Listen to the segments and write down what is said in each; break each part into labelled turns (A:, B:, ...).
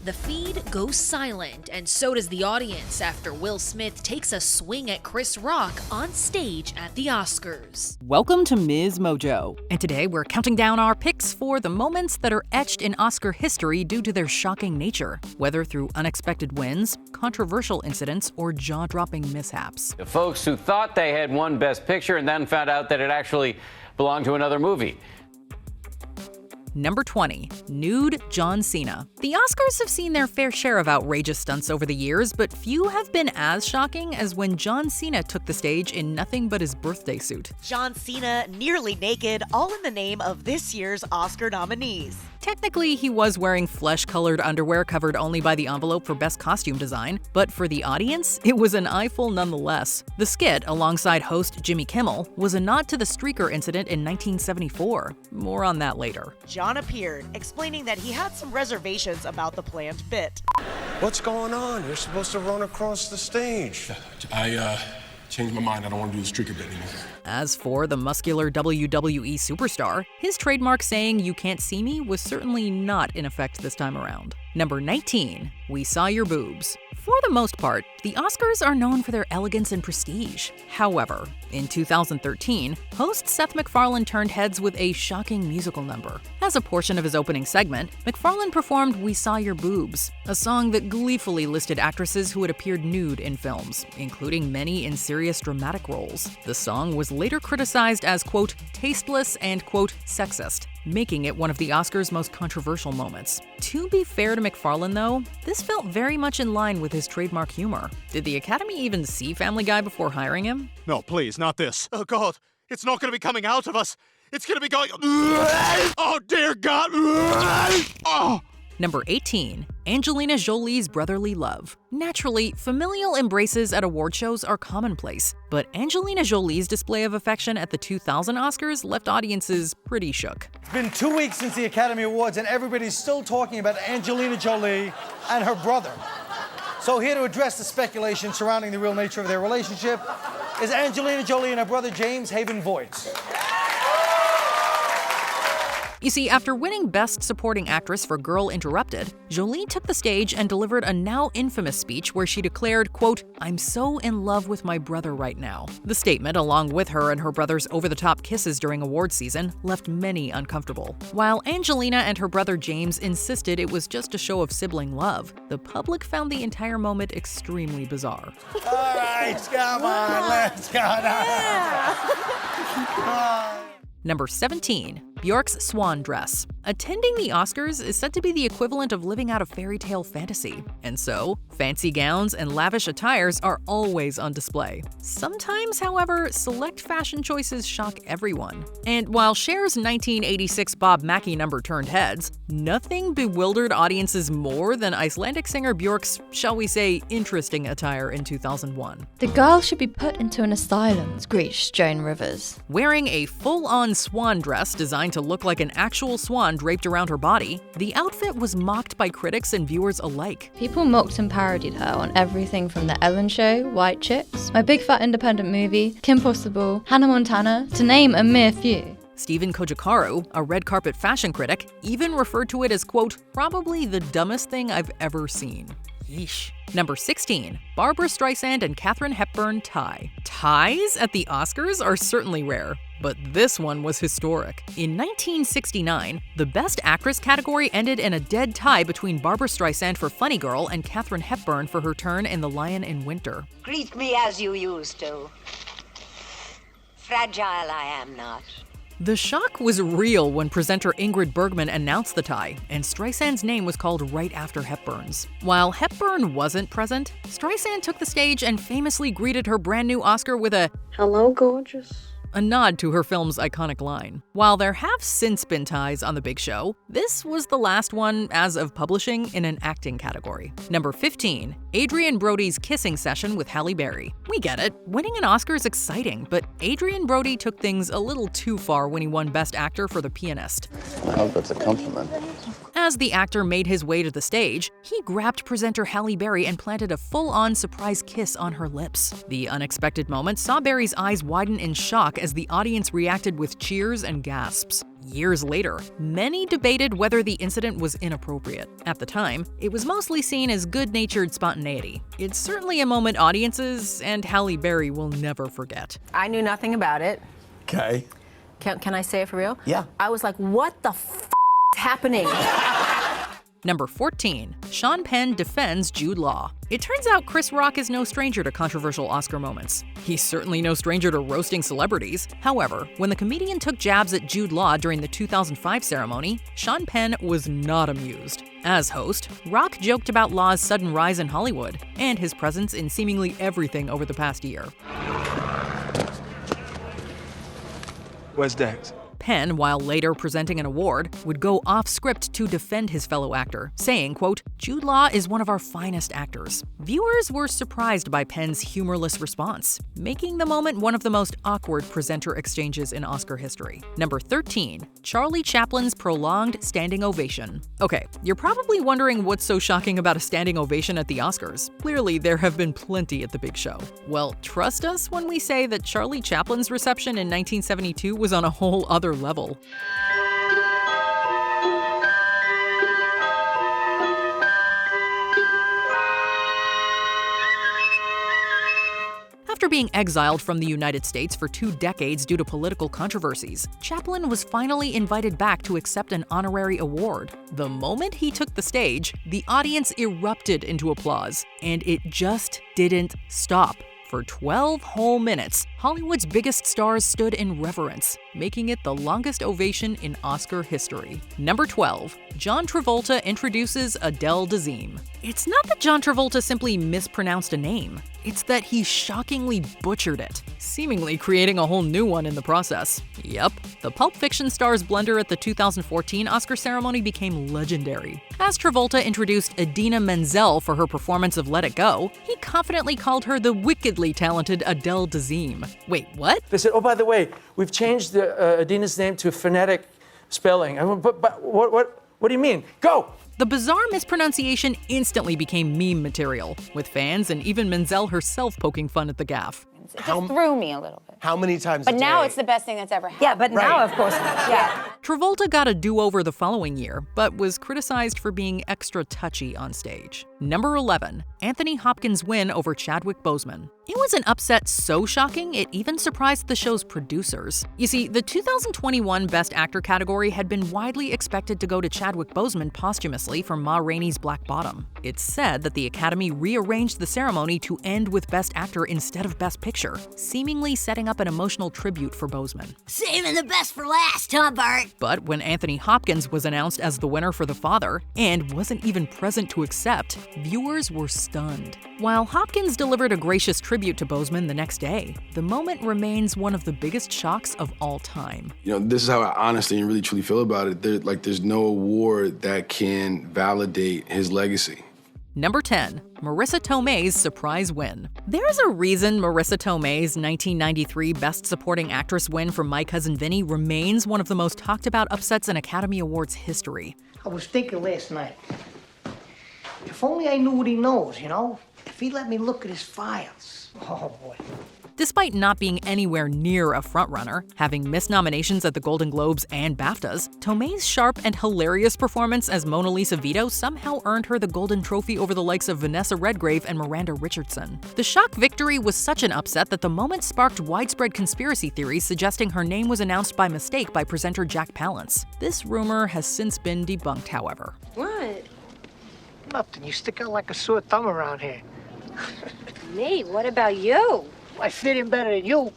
A: The feed goes silent, and so does the audience after Will Smith takes a swing at Chris Rock on stage at the Oscars.
B: Welcome to MsMojo, and today we're counting down our picks for the moments that are etched in Oscar history due to their shocking nature, whether through unexpected wins, controversial incidents, or jaw-dropping mishaps.
C: The folks who thought they had won Best Picture and then found out that it actually belonged to another movie.
B: Number 20. Nude John Cena. The Oscars have seen their fair share of outrageous stunts over the years, but few have been as shocking as when John Cena took the stage in nothing but his birthday suit.
D: John Cena nearly naked, all in the name of this year's Oscar nominees.
B: Technically, he was wearing flesh-colored underwear covered only by the envelope for Best Costume Design, but for the audience, it was an eyeful nonetheless. The skit, alongside host Jimmy Kimmel, was a nod to the streaker incident in 1974. More on that later.
D: John appeared, explaining that he had some reservations about the planned bit.
E: What's going on? You're supposed to run across the stage.
F: I changed my mind. I don't want to do the streaker bit anymore.
B: As for the muscular WWE superstar, his trademark saying "you can't see me" was certainly not in effect this time around. Number 19. We Saw Your Boobs. For the most part, the Oscars are known for their elegance and prestige. However, in 2013, host Seth MacFarlane turned heads with a shocking musical number. As a portion of his opening segment, MacFarlane performed We Saw Your Boobs, a song that gleefully listed actresses who had appeared nude in films, including many in serious dramatic roles. The song was later criticized as, quote, tasteless and, quote, sexist, making it one of the Oscars' most controversial moments. To be fair to MacFarlane, though, this felt very much in line with his trademark humor. Did the Academy even see Family Guy before hiring him?
G: No, please, not this. Oh, God, it's not going to be coming out of us. It's going to be going... Oh, dear God. Oh.
B: Number 18. Angelina Jolie's brotherly love. Naturally, familial embraces at award shows are commonplace, but Angelina Jolie's display of affection at the 2000 Oscars left audiences pretty shook.
H: It's been 2 weeks since the Academy Awards and everybody's still talking about Angelina Jolie and her brother. So here to address the speculation surrounding the real nature of their relationship is Angelina Jolie and her brother James Haven Voight.
B: You see, after winning Best Supporting Actress for Girl Interrupted, Jolie took the stage and delivered a now infamous speech where she declared, quote, "I'm so in love with my brother right now." The statement, along with her and her brother's over-the-top kisses during award season, left many uncomfortable. While Angelina and her brother James insisted it was just a show of sibling love, the public found the entire moment extremely bizarre.
H: All right, come on, let's go now.
B: Number 17. Bjork's swan dress. Attending the Oscars is said to be the equivalent of living out a fairy tale fantasy, and so fancy gowns and lavish attires are always on display. Sometimes, however, select fashion choices shock everyone. And while Cher's 1986 Bob Mackie number turned heads, nothing bewildered audiences more than Icelandic singer Bjork's, shall we say, interesting attire in 2001.
I: The girl should be put into an asylum, screeched Joan Rivers.
B: Wearing a full-on swan dress designed to look like an actual swan draped around her body, the outfit was mocked by critics and viewers alike.
I: People mocked and parodied her on everything from The Ellen Show, White Chicks, My Big Fat Independent Movie, Kim Possible, Hannah Montana, to name a mere few.
B: Stephen Kojakaru, a red carpet fashion critic, even referred to it as, quote, probably the dumbest thing I've ever seen. Yeesh. Number 16. Barbra Streisand and Katharine Hepburn tie. Ties at the Oscars are certainly rare, but this one was historic. In 1969, the Best Actress category ended in a dead tie between Barbra Streisand for Funny Girl and Katharine Hepburn for her turn in The Lion in Winter.
J: Greet me as you used to. Fragile I am not.
B: The shock was real when presenter Ingrid Bergman announced the tie, and Streisand's name was called right after Hepburn's. While Hepburn wasn't present, Streisand took the stage and famously greeted her brand new Oscar with a
J: "Hello, gorgeous."
B: a nod to her film's iconic line. While there have since been ties on The Big Show, this was the last one as of publishing in an acting category. Number 15. Adrien Brody's kissing session with Halle Berry. We get it, winning an Oscar is exciting, but Adrien Brody took things a little too far when he won Best Actor for The Pianist.
K: I hope that's a compliment.
B: As the actor made his way to the stage, he grabbed presenter Halle Berry and planted a full-on surprise kiss on her lips. The unexpected moment saw Berry's eyes widen in shock as the audience reacted with cheers and gasps. Years later, many debated whether the incident was inappropriate. At the time, it was mostly seen as good-natured spontaneity. It's certainly a moment audiences and Halle Berry will never forget.
K: I knew nothing about it.
E: Okay.
K: Can I say it for real?
E: Yeah.
K: I was like, what the f is happening?
B: Number 14. Sean Penn defends Jude Law. It turns out Chris Rock is no stranger to controversial Oscar moments. He's certainly no stranger to roasting celebrities. However, when the comedian took jabs at Jude Law during the 2005 ceremony, Sean Penn was not amused. As host, Rock joked about Law's sudden rise in Hollywood and his presence in seemingly everything over the past year.
E: Where's Dex?
B: Penn, while later presenting an award, would go off script to defend his fellow actor, saying, quote, "Jude Law is one of our finest actors." Viewers were surprised by Penn's humorless response, making the moment one of the most awkward presenter exchanges in Oscar history. Number 13. Charlie Chaplin's prolonged standing ovation. Okay, you're probably wondering what's so shocking about a standing ovation at the Oscars. Clearly, there have been plenty at the big show. Well, trust us when we say that Charlie Chaplin's reception in 1972 was on a whole other level. After being exiled from the United States for 2 decades due to political controversies, Chaplin was finally invited back to accept an honorary award. The moment he took the stage, the audience erupted into applause, and it just didn't stop. For 12 whole minutes, Hollywood's biggest stars stood in reverence, making it the longest ovation in Oscar history. Number 12. John Travolta introduces Adele Dazeem. It's not that John Travolta simply mispronounced a name. It's that he shockingly butchered it, seemingly creating a whole new one in the process. Yep, the Pulp Fiction star's blunder at the 2014 Oscar ceremony became legendary. As Travolta introduced Idina Menzel for her performance of Let It Go, he confidently called her the wickedly talented Adele Dazeem. Wait, what?
L: They said, oh, by the way, we've changed Idina's name to phonetic spelling. I went, but what do you mean? Go!
B: The bizarre mispronunciation instantly became meme material, with fans and even Menzel herself poking fun at the gaffe.
M: It just threw me a little bit.
E: How many times
M: But
E: a
M: now
E: day?
M: it's the best thing that's ever happened.
K: Yeah, but now, of course,
M: Yeah.
B: Travolta got a do-over the following year, but was criticized for being extra touchy on stage. Number 11. Anthony Hopkins' win over Chadwick Boseman. It was an upset so shocking it even surprised the show's producers. You see, the 2021 Best Actor category had been widely expected to go to Chadwick Boseman posthumously for Ma Rainey's Black Bottom. It's said that the Academy rearranged the ceremony to end with Best Actor instead of Best Picture, seemingly setting up an emotional tribute for Boseman.
N: Saving the best for last, huh, Bart?
B: But when Anthony Hopkins was announced as the winner for The Father, and wasn't even present to accept, viewers were stunned. While Hopkins delivered a gracious tribute to Boseman the next day, the moment remains one of the biggest shocks of all time.
F: You know, this is how I honestly and really truly feel about it. There's no award that can validate his legacy.
B: Number 10. Marisa Tomei's surprise win. There's a reason Marisa Tomei's 1993 Best Supporting Actress win for My Cousin Vinny remains one of the most talked about upsets in Academy Awards history.
O: I was thinking last night, if only I knew what he knows, you know? If he let me look at his files. Oh, boy.
B: Despite not being anywhere near a frontrunner, having missed nominations at the Golden Globes and BAFTAs, Tomei's sharp and hilarious performance as Mona Lisa Vito somehow earned her the Golden Trophy over the likes of Vanessa Redgrave and Miranda Richardson. The shock victory was such an upset that the moment sparked widespread conspiracy theories suggesting her name was announced by mistake by presenter Jack Palance. This rumor has since been debunked, however.
M: What?
O: Nothing. You stick out like a sore thumb around here.
M: Me? What about you?
O: I fit in better than you.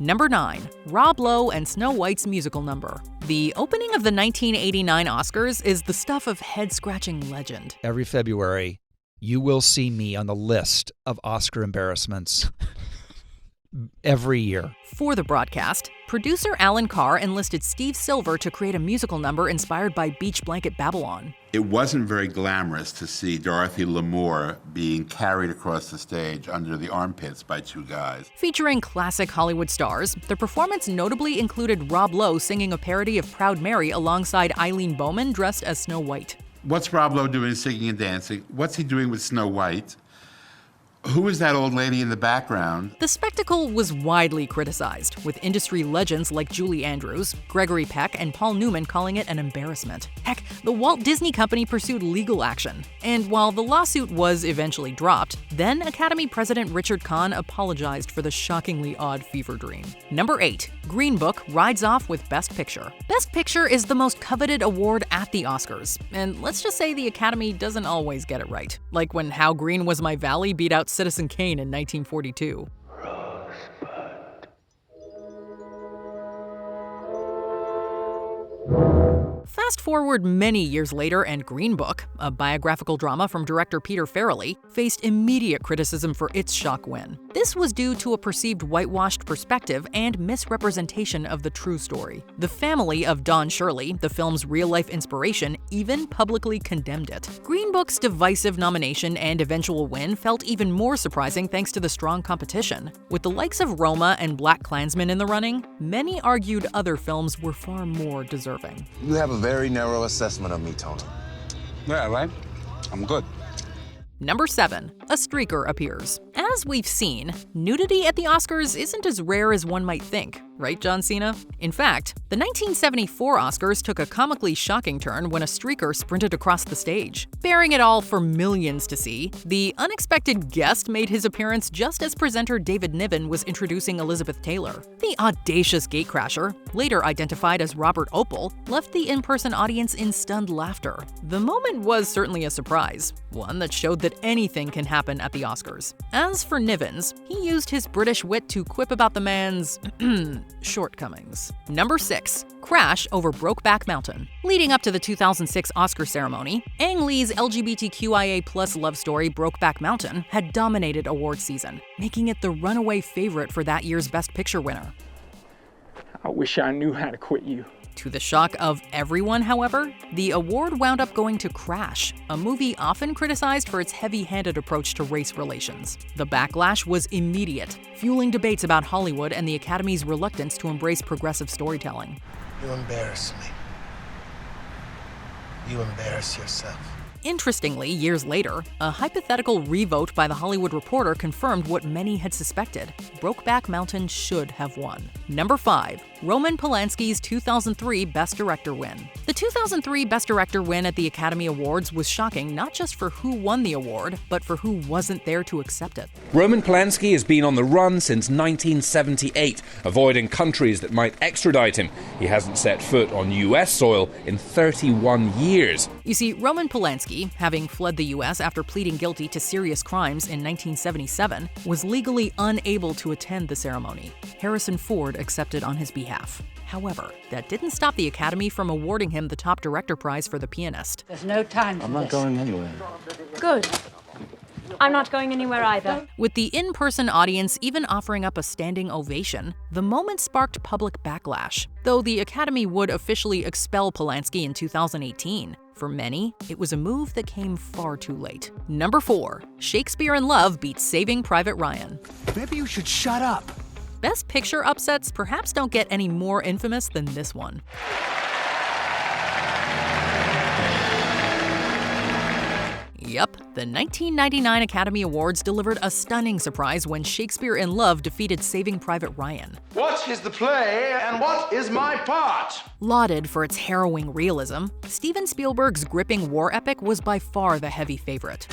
B: Number 9. Rob Lowe and Snow White's musical number. The opening of the 1989 Oscars is the stuff of head-scratching legend.
P: Every February, you will see me on the list of Oscar embarrassments. Every year.
B: For the broadcast, producer Alan Carr enlisted Steve Silver to create a musical number inspired by Beach Blanket Babylon.
Q: It wasn't very glamorous to see Dorothy Lamour being carried across the stage under the armpits by 2 guys.
B: Featuring classic Hollywood stars, the performance notably included Rob Lowe singing a parody of Proud Mary alongside Eileen Bowman dressed as Snow White.
Q: What's Rob Lowe doing singing and dancing? What's he doing with Snow White? Who is that old lady in the background?
B: The spectacle was widely criticized, with industry legends like Julie Andrews, Gregory Peck, and Paul Newman calling it an embarrassment. Heck, the Walt Disney Company pursued legal action. And while the lawsuit was eventually dropped, then Academy President Richard Kahn apologized for the shockingly odd fever dream. Number 8. Green Book rides off with Best Picture. Best Picture is the most coveted award at the Oscars, and let's just say the Academy doesn't always get it right. Like when How Green Was My Valley beat out Citizen Kane in 1942. Fast forward many years later, and Green Book, a biographical drama from director Peter Farrelly, faced immediate criticism for its shock win. This was due to a perceived whitewashed perspective and misrepresentation of the true story. The family of Don Shirley, the film's real-life inspiration, even publicly condemned it. Green Book's divisive nomination and eventual win felt even more surprising thanks to the strong competition. With the likes of Roma and BlacKkKlansman in the running, many argued other films were far more deserving.
R: You have a very narrow assessment of me, Tony.
S: Yeah, right? I'm good.
B: Number 7. A streaker appears. As we've seen, nudity at the Oscars isn't as rare as one might think, right, John Cena? In fact, the 1974 Oscars took a comically shocking turn when a streaker sprinted across the stage. Bearing it all for millions to see, the unexpected guest made his appearance just as presenter David Niven was introducing Elizabeth Taylor. The audacious gatecrasher, later identified as Robert Opel, left the in-person audience in stunned laughter. The moment was certainly a surprise, one that showed that anything can happen at the Oscars. As for Nivens, he used his British wit to quip about the man's shortcomings. Number 6. Crash over Brokeback Mountain. Leading up to the 2006 Oscar ceremony, Ang Lee's LGBTQIA+ love story Brokeback Mountain had dominated award season, making it the runaway favorite for that year's Best Picture winner.
T: I wish I knew how to quit you.
B: To the shock of everyone, however, the award wound up going to Crash, a movie often criticized for its heavy-handed approach to race relations. The backlash was immediate, fueling debates about Hollywood and the Academy's reluctance to embrace progressive storytelling.
E: You embarrass me. You embarrass yourself.
B: Interestingly, years later, a hypothetical revote by The Hollywood Reporter confirmed what many had suspected. Brokeback Mountain should have won. Number 5. Roman Polanski's 2003 Best Director win. The 2003 Best Director win at the Academy Awards was shocking not just for who won the award, but for who wasn't there to accept it.
U: Roman Polanski has been on the run since 1978, avoiding countries that might extradite him. He hasn't set foot on US soil in 31 years.
B: You see, Roman Polanski, having fled the US after pleading guilty to serious crimes in 1977, was legally unable to attend the ceremony. Harrison Ford accepted on his behalf. However, that didn't stop the Academy from awarding him the top director prize for The Pianist.
V: There's no time for
S: I'm not going anywhere.
V: Good. I'm not going anywhere either.
B: With the in-person audience even offering up a standing ovation, the moment sparked public backlash, though the Academy would officially expel Polanski in 2018. For many, it was a move that came far too late. Number 4. Shakespeare in Love beats Saving Private Ryan.
W: Maybe you should shut up.
B: Best Picture upsets perhaps don't get any more infamous than this one. Yep, the 1999 Academy Awards delivered a stunning surprise when Shakespeare in Love defeated Saving Private Ryan.
W: What is the play and what is my part?
B: Lauded for its harrowing realism, Steven Spielberg's gripping war epic was by far the heavy favorite.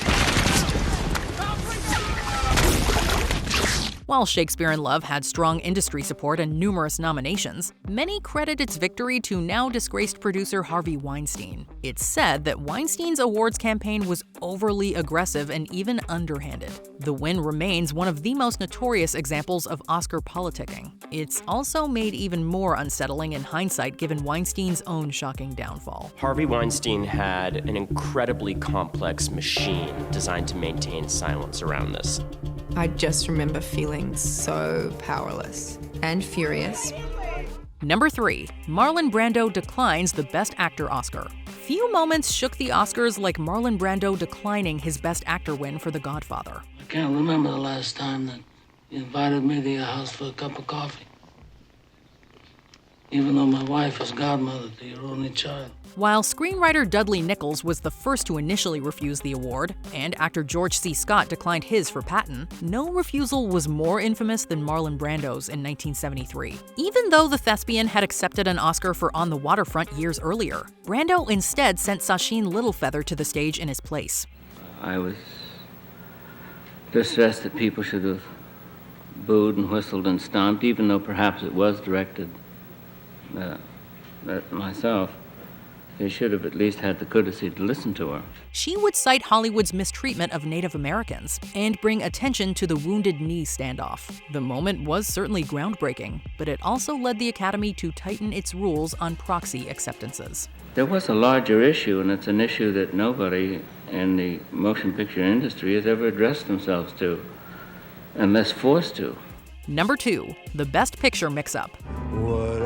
B: While Shakespeare in Love had strong industry support and numerous nominations, many credit its victory to now disgraced producer Harvey Weinstein. It's said that Weinstein's awards campaign was overly aggressive and even underhanded. The win remains one of the most notorious examples of Oscar politicking. It's also made even more unsettling in hindsight given Weinstein's own shocking downfall.
X: Harvey Weinstein had an incredibly complex machine designed to maintain silence around this.
Y: I just remember feeling so powerless and furious.
B: Number 3. Marlon Brando declines the Best Actor Oscar. Few moments shook the Oscars like Marlon Brando declining his Best Actor win for The Godfather.
Z: I can't remember the last time that you invited me to your house for a cup of coffee.
A: even though my wife is godmother to your only child.
B: While screenwriter Dudley Nichols was the first to initially refuse the award, and actor George C. Scott declined his for Patton, no refusal was more infamous than Marlon Brando's in 1973. Even though the thespian had accepted an Oscar for On the Waterfront years earlier, Brando instead sent Sacheen Littlefeather to the stage in his place.
A: I was distressed that people should have booed and whistled and stomped, even though perhaps it was directed at myself. They should have at least had the courtesy to listen to her.
B: She would cite Hollywood's mistreatment of Native Americans and bring attention to the Wounded Knee standoff. The moment was certainly groundbreaking, but it also led the Academy to tighten its rules on proxy acceptances.
A: There was a larger issue, and it's an issue that nobody in the motion picture industry has ever addressed themselves to, unless forced to.
B: Number 2, the Best Picture mix-up.
C: What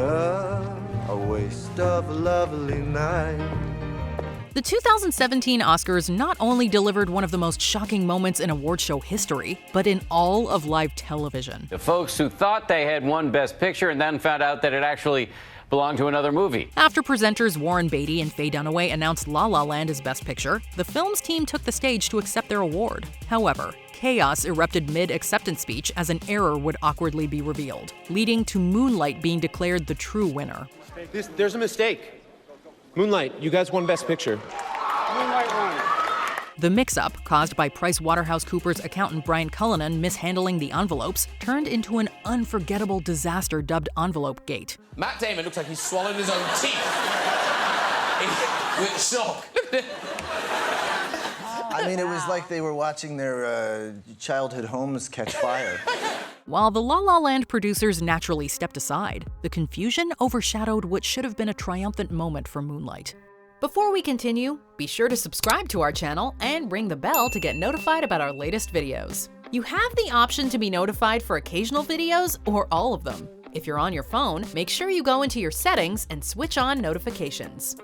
C: a waste of a lovely night.
B: The 2017 Oscars not only delivered one of the most shocking moments in award show history, but in all of live television.
D: The folks who thought they had won Best Picture and then found out that it actually belonged to another movie.
B: After presenters Warren Beatty and Faye Dunaway announced La La Land as Best Picture, the film's team took the stage to accept their award. However, chaos erupted mid-acceptance speech as an error would awkwardly be revealed, leading to Moonlight being declared the true winner.
G: There's a mistake. Moonlight, you guys won Best Picture. Moonlight won.
B: The mix-up, caused by PricewaterhouseCoopers accountant Brian Cullinan mishandling the envelopes, turned into an unforgettable disaster dubbed Envelope Gate.
H: Matt Damon looks like he's swallowed his own teeth. With shock.
R: I mean, it was like they were watching their childhood homes catch fire.
B: While the La La Land producers naturally stepped aside, the confusion overshadowed what should have been a triumphant moment for Moonlight. Before we continue, be sure to subscribe to our channel and ring the bell to get notified about our latest videos. You have the option to be notified for occasional videos or all of them. If you're on your phone, make sure you go into your settings and switch on notifications.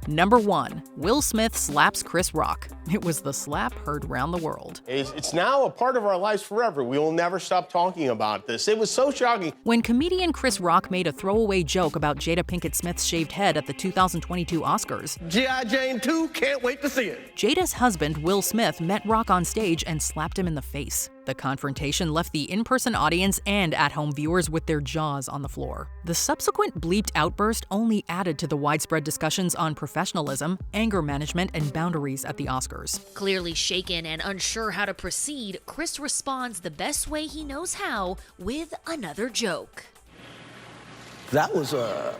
B: Number 1, Will Smith slaps Chris Rock. It was the slap heard round the world.
E: It's now a part of our lives forever. We will never stop talking about this. It was so shocking.
B: When comedian Chris Rock made a throwaway joke about Jada Pinkett Smith's shaved head at the 2022 Oscars,
E: G.I. Jane 2, can't wait to see it.
B: Jada's husband, Will Smith, met Rock on stage and slapped him in the face. The confrontation left the in-person audience and at-home viewers with their jaws on the floor. The subsequent bleeped outburst only added to the widespread discussions on professionalism, anger management, and boundaries at the Oscars.
Z: Clearly shaken and unsure how to proceed, Chris responds the best way he knows how with another joke.
E: That was a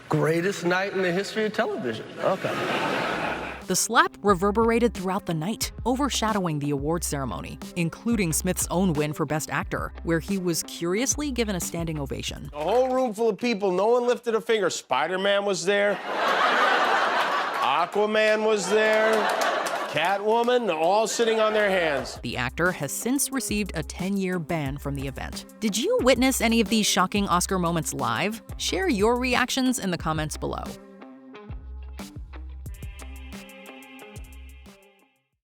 E: greatest night in the history of television. Okay.
B: The slap reverberated throughout the night, overshadowing the awards ceremony, including Smith's own win for Best Actor, where he was curiously given a standing ovation.
E: A whole room full of people, no one lifted a finger. Spider-Man was there. Aquaman was there. Catwoman, all sitting on their hands.
B: The actor has since received a 10-year ban from the event. Did you witness any of these shocking Oscar moments live? Share your reactions in the comments below.